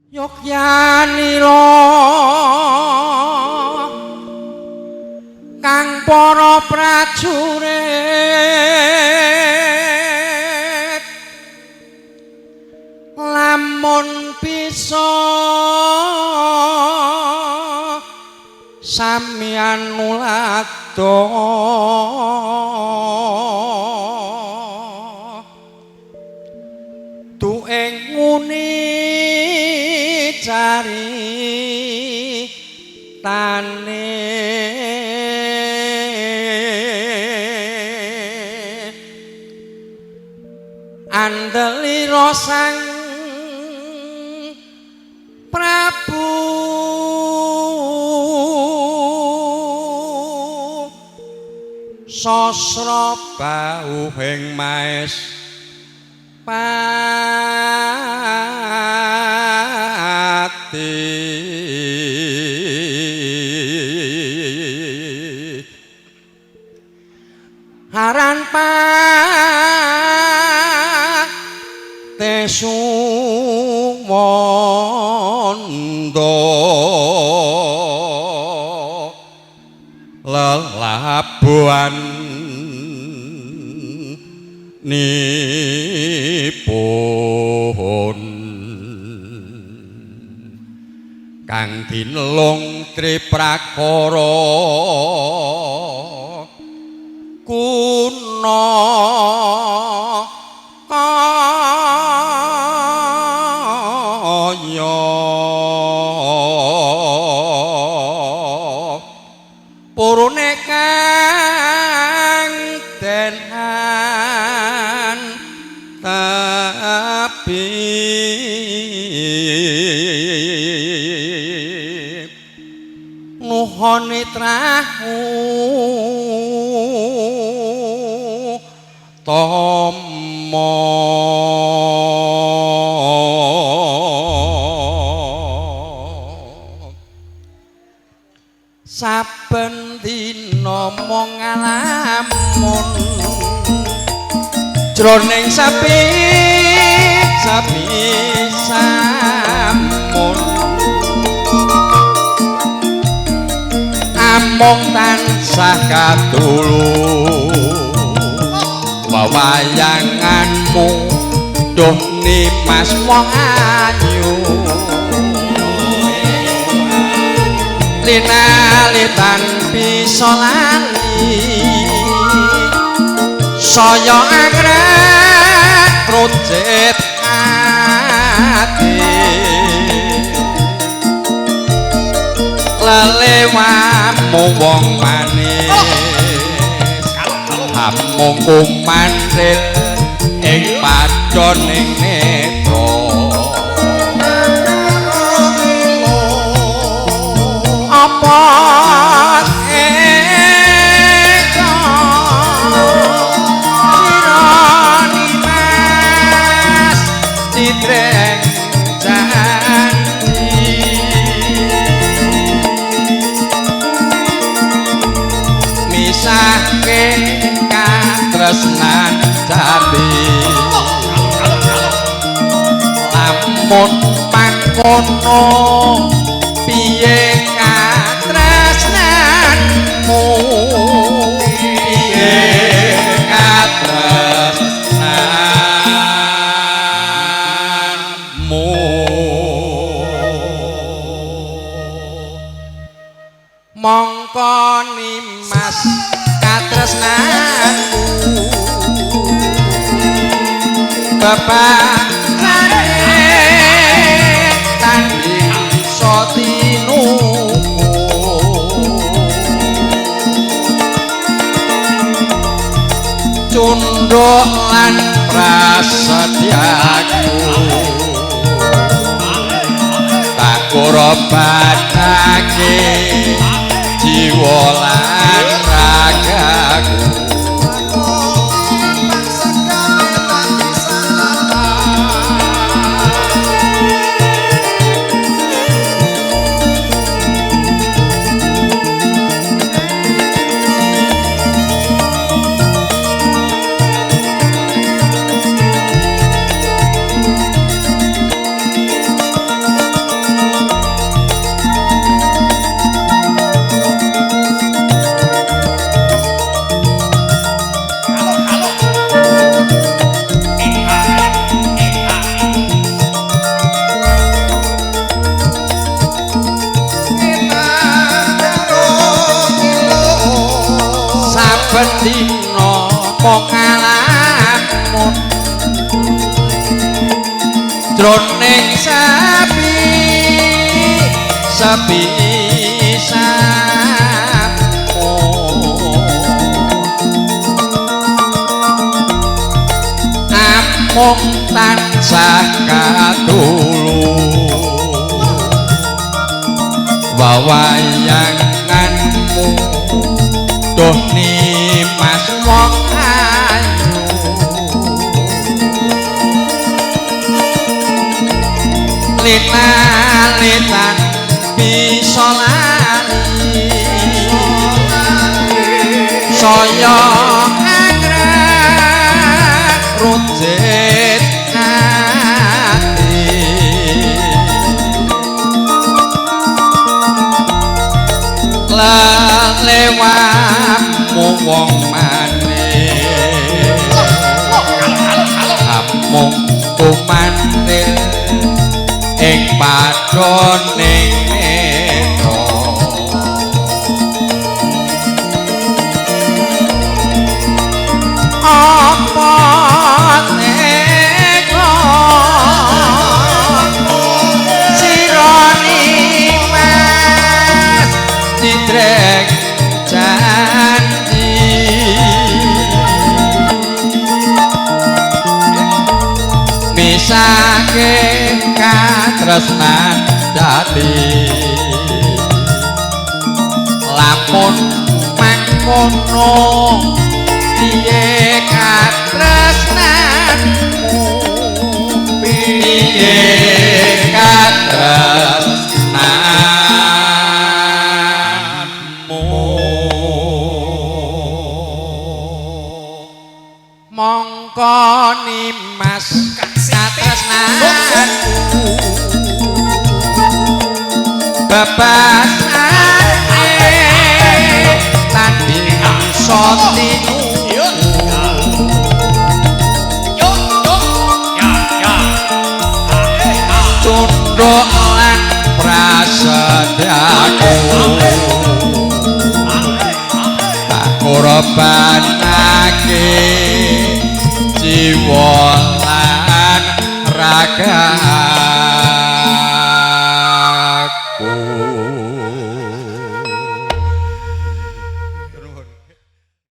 Yogyanira kang para prajurit lamun bisa samian nulada tuing nguni cari tane andelira sang Prabu sasra bauhing maes haran Tesumanda lelabuhan nipun kang dinelung triprakara kuna kaya purune kang denhan tapi nuhoni trahu tomo saben dina mung ngalamun jroning sapi sampun amung tansah katulung wayanganmu duh nimas wong ayu linalitan bisa lali saya anggrek rujit ati lelewamu wong manis amung kumandhil ing padoning netra apa eka sirani mas didreng janji misahke katresnan jati lamun mangkono piye katresnanmu piye katresnanmu mongko nimas katresnanmu kebangane tanding sotinuku cunduk lan prasetyaku tak korbanake jiwa lan ragaku mung ngalamun jroning sepi samu amung tansah katulung wawayanganmu duh nimas wong ayu lina-litan bisa lali saya anggrek rujit hati lewatmu wong manis amung kumantil ing padhaning netra apa teko sira nimas didrek janji misake katresnan dadi lamun mangkono piye katresnanmu piye katresnanmu mongko nimas katresnanku bebasane tanding sotinu tunduk lan prasedyaku tak korbanake jiwa lan ragaku